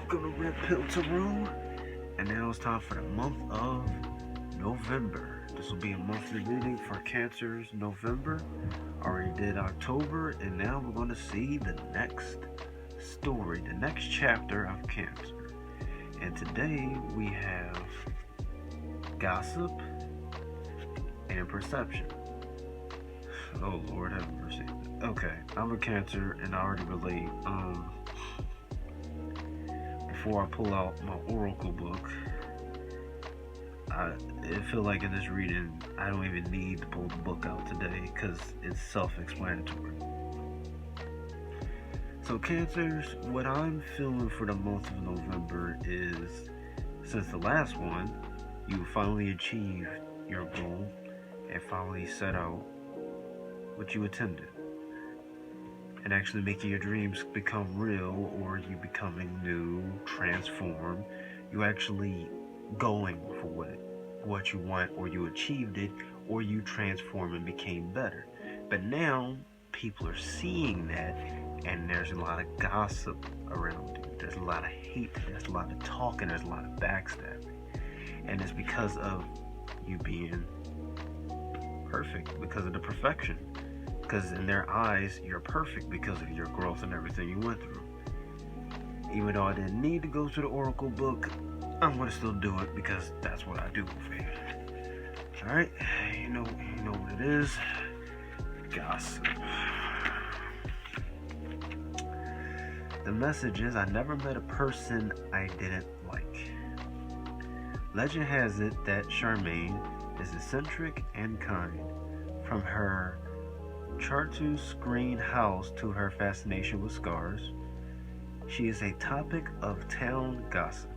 Welcome to Red Pill Tarot, and now it's time for the month of November. This will be a monthly reading for Cancer's November. Already did October, and now we're going to see the next story, the next chapter of Cancer. And today we have gossip and perception. Oh Lord, have mercy. Okay, I'm a Cancer, and I already relate. Before I pull out my oracle book, I feel like in this reading I don't even need to pull the book out today because it's self-explanatory. So Cancers, what I'm feeling for the month of November is, since the last one, you finally achieved your goal and finally set out what you intended. And actually making your dreams become real, or you becoming new, transformed. You actually going for what you want, or you achieved it, or you transformed and became better. But now people are seeing that, and there's a lot of gossip around you. There's a lot of hate, there's a lot of talking, there's a lot of backstabbing. And it's because of you being perfect, because of the perfection. Because in their eyes, you're perfect because of your growth and everything you went through. Even though I didn't need to go to the oracle book, I'm going to still do it because that's what I do for you. Alright, you know what it is. Gossip. The message is, I never met a person I didn't like. Legend has it that Charmaine is eccentric and kind. From her Chartreuse green house to her fascination with scars, she is a topic of town gossip.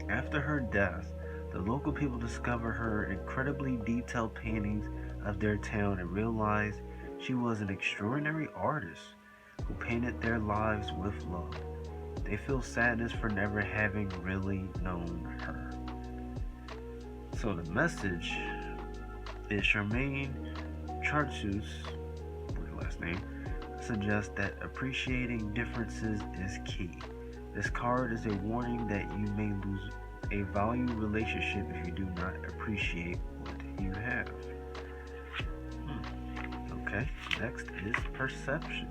After her death, the local people discover her incredibly detailed paintings of their town and realize she was an extraordinary artist who painted their lives with love. They feel sadness for never having really known her. So the message is, Charmaine Chartreuse, her last name, suggests that appreciating differences is key. This card is a warning that you may lose a valued relationship if you do not appreciate what you have. Okay, next is perception.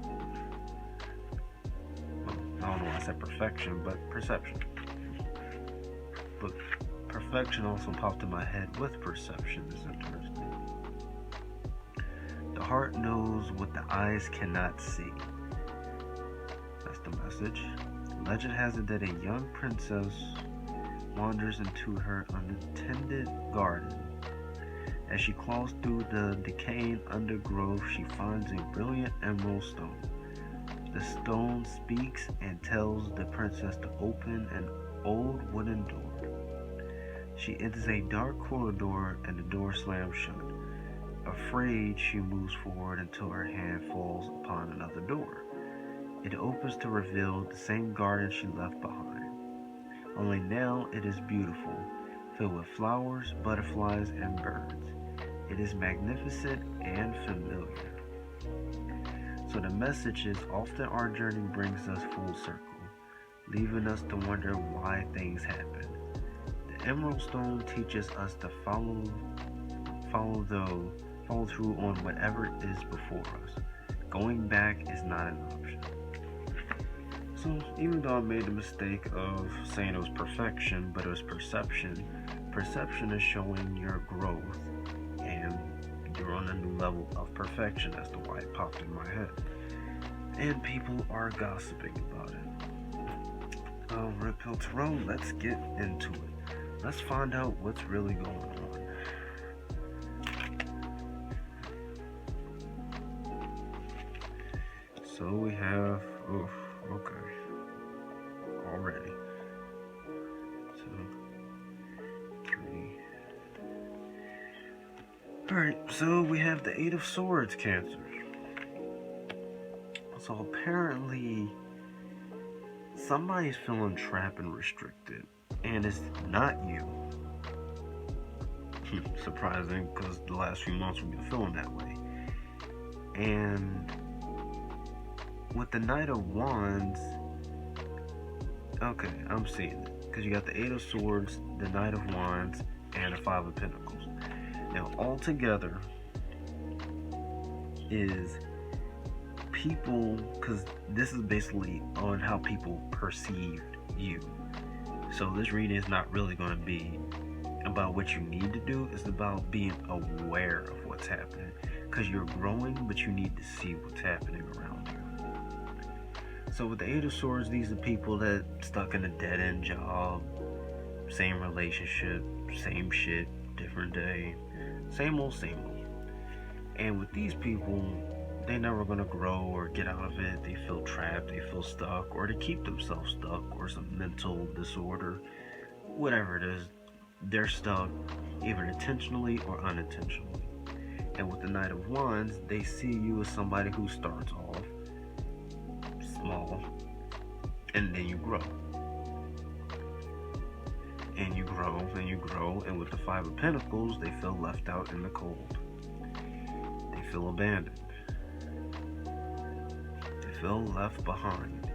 Well, I don't know why I said perfection, but perception. But perfection also popped in my head with perception. Is interesting. The heart knows what the eyes cannot see. That's the message. Legend has it that a young princess wanders into her unattended garden. As she claws through the decaying undergrowth, she finds a brilliant emerald stone. The stone speaks and tells the princess to open an old wooden door. She enters a dark corridor and the door slams shut. Afraid, she moves forward until her hand falls upon another door. It opens to reveal the same garden she left behind. Only now it is beautiful, filled with flowers, butterflies, and birds. It is magnificent and familiar. So the message is, often our journey brings us full circle, leaving us to wonder why things happen. The Emerald Stone teaches us to follow through on whatever is before us. Going back is not an option. So even though I made the mistake of saying it was perfection, but it was perception, perception is showing your growth and you're on a new level of perfection. That's why it popped in my head. And people are gossiping about it. Red Pill Tarot, let's get into it. Let's find out what's really going on. So we have, okay, already. 2, 3. Alright, so we have the 8 of Swords, Cancer. So apparently, somebody's feeling trapped and restricted, and it's not you. Surprising, because the last few months we've been feeling that way. And with the Knight of Wands, Okay, I'm seeing it. Because you got the Eight of Swords, the Knight of Wands, and the Five of Pentacles. Now, all together is people, because this is basically on how people perceive you. So this reading is not really going to be about what you need to do. It's about being aware of what's happening, because you're growing, but you need to see what's happening around you. So with the Eight of Swords, these are people that stuck in a dead-end job, same relationship, same shit, different day, same old, same old. And with these people, they're never gonna grow or get out of it. They feel trapped, they feel stuck, or they keep themselves stuck, or some mental disorder, whatever it is, they're stuck, either intentionally or unintentionally. And with the Knight of Wands, they see you as somebody who starts off small, and then you grow. And you grow, and you grow, and with the Five of Pentacles, they feel left out in the cold. They feel abandoned. They feel left behind.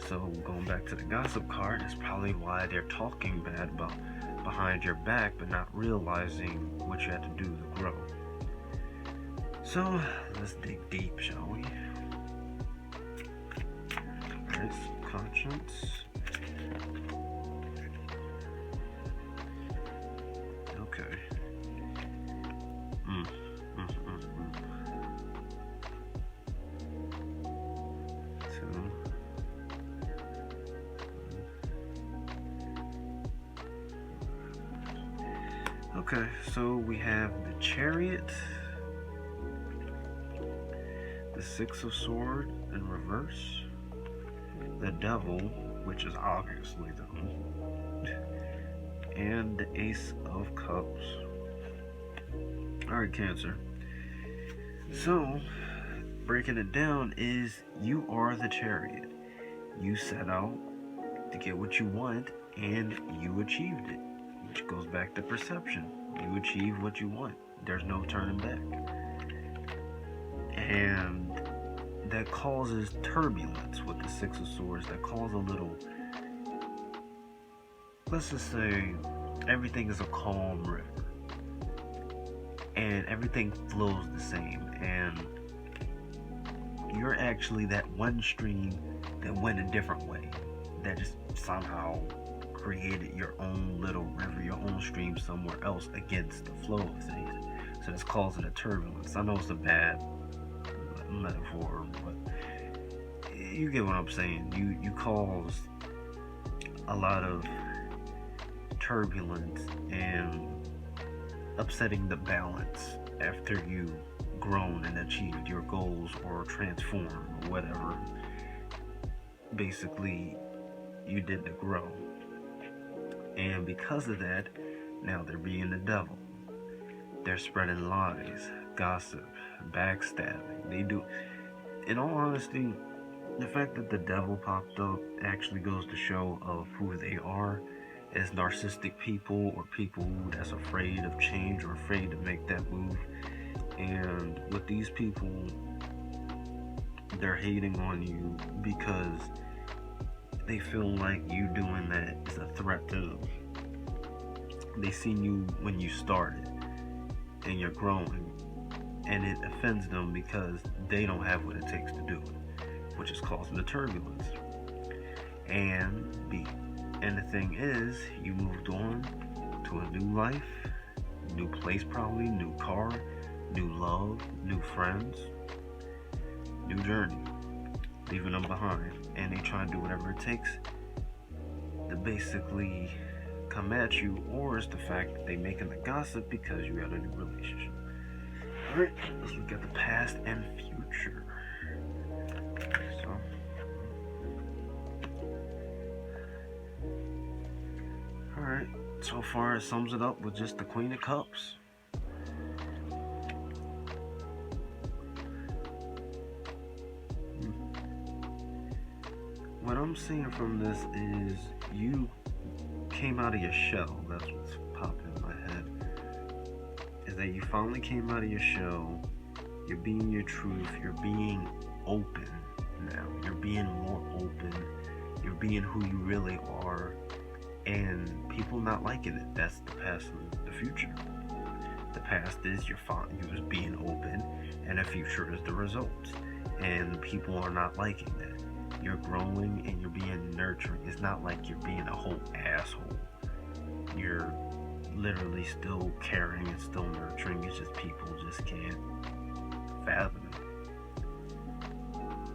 So going back to the gossip card, that's probably why they're talking bad about behind your back, but not realizing what you had to do to grow. So let's dig deep, shall we? Alright, conscience. Okay. Okay, so we have the Chariot, the Six of Swords in reverse, the Devil, which is obviously them, and the Ace of Cups. Alright, Cancer. So, breaking it down is you are the Chariot. You set out to get what you want, and you achieved it. Which goes back to perception. You achieve what you want. There's no turning back. And that causes turbulence with the Six of Swords. That causes a little, let's just say, everything is a calm river. And everything flows the same. And you're actually that one stream that went a different way. That just somehow created your own little river, your own stream somewhere else against the flow of things. So that's causing a turbulence. I know it's a bad metaphor, but you get what I'm saying. You cause a lot of turbulence and upsetting the balance after you've grown and achieved your goals or transformed or whatever. Basically, you did the grow. And because of that, now they're being the devil. They're spreading lies, gossip, backstabbing. They do. In all honesty, the fact that the devil popped up actually goes to show of who they are as narcissistic people, or people that's afraid of change or afraid to make that move. And with these people, they're hating on you because they feel like you doing that is a threat to them. They seen you when you started and you're growing, and it offends them because they don't have what it takes to do it, which is causing the turbulence. And the thing is, you moved on to a new life, new place probably, new car, new love, new friends, new journey, leaving them behind. And they try to do whatever it takes to basically come at you, or it's the fact that they making the gossip because you got a new relationship. Alright, let's look at the past and future. So, alright, so far it sums it up with just the Queen of Cups. What I'm seeing from this is you came out of your shell. That's what's popping in my head. Is that you finally came out of your shell. You're being your truth. You're being open now. You're being more open. You're being who you really are, and people not liking it. That's the past and the future. The past is you was being open, and the future is the results. And people are not liking that. You're growing and you're being nurturing. It's not like you're being a whole asshole. You're literally still caring and still nurturing. It's just people just can't fathom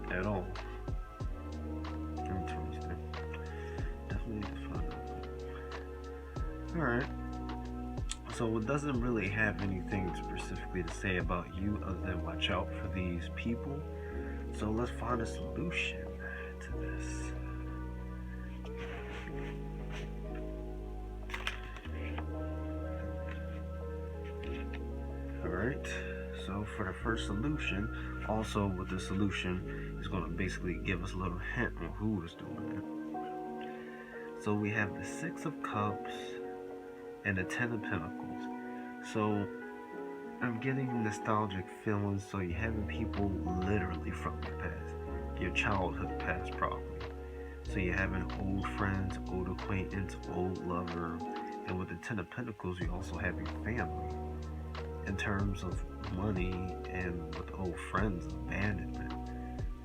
it at all. Interesting. Definitely need to find out. Alright. So it doesn't really have anything specifically to say about you other than watch out for these people. So let's find a solution to this. Alright, so for the first solution, also with the solution, is going to basically give us a little hint on who is doing it. So we have the Six of Cups and the Ten of Pentacles. So I'm getting nostalgic feelings, so you're having people literally from your past, your childhood past probably. So you're having old friends, old acquaintance, old lover, and with the Ten of Pentacles, you also have your family. In terms of money and with old friends, abandonment.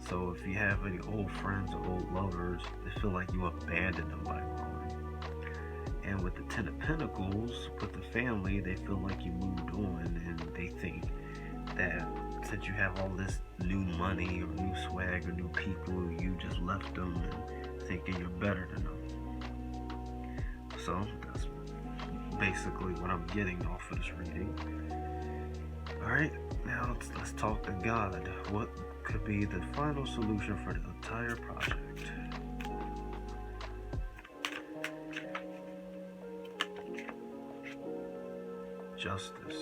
So if you have any old friends or old lovers, they feel like you abandoned them by growing. And with the Ten of Pentacles, with the family, they feel like you moved on, and they think that since you have all this new money or new swag or new people, you just left them and thinking you're better than them. So that's basically what I'm getting off of this reading. Alright, now let's talk to God. What could be the final solution for the entire project? Justice.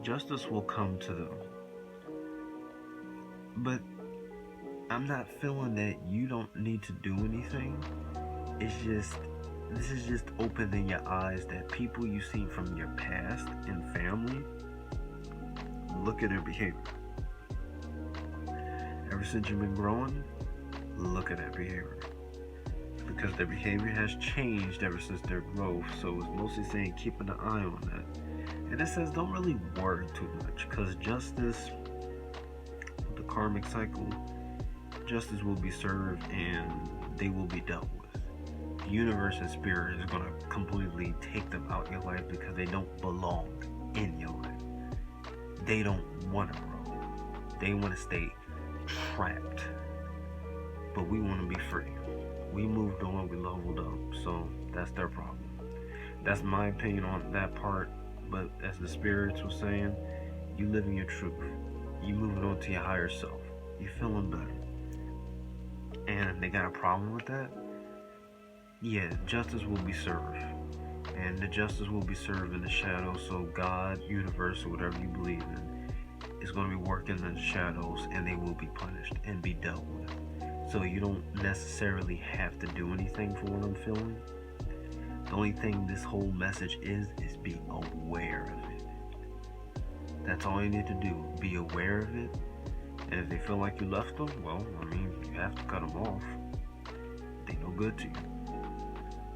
Justice will come to them. But I'm not feeling that you don't need to do anything. It's just, this is just opening your eyes that people you see from your past and family, look at their behavior. Ever since you've been growing, look at that behavior. Because their behavior has changed ever since their growth, so it's mostly saying keeping an eye on that. And it says don't really worry too much, because justice, the karmic cycle, justice will be served and they will be dealt with. The universe and spirit is going to completely take them out of your life because they don't belong in your life. They don't want to grow. They want to stay trapped. But we want to be free. We moved on, we leveled up, so that's their problem. That's my opinion on that part, but as the spirits were saying, you living your truth. You moving on to your higher self. You feeling better. And they got a problem with that? Yeah, justice will be served. And the justice will be served in the shadows, so God, universe, or whatever you believe in, is going to be working in the shadows, and they will be punished and be dealt with. So you don't necessarily have to do anything for what I'm feeling. The only thing this whole message is be aware of it. That's all you need to do. Be aware of it. And if they feel like you left them, well, I mean, you have to cut them off. They no good to you.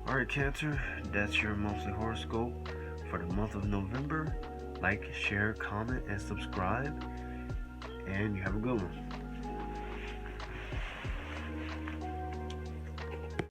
Alright, Cancer, that's your monthly horoscope for the month of November. Like, share, comment, and subscribe. And you have a good one.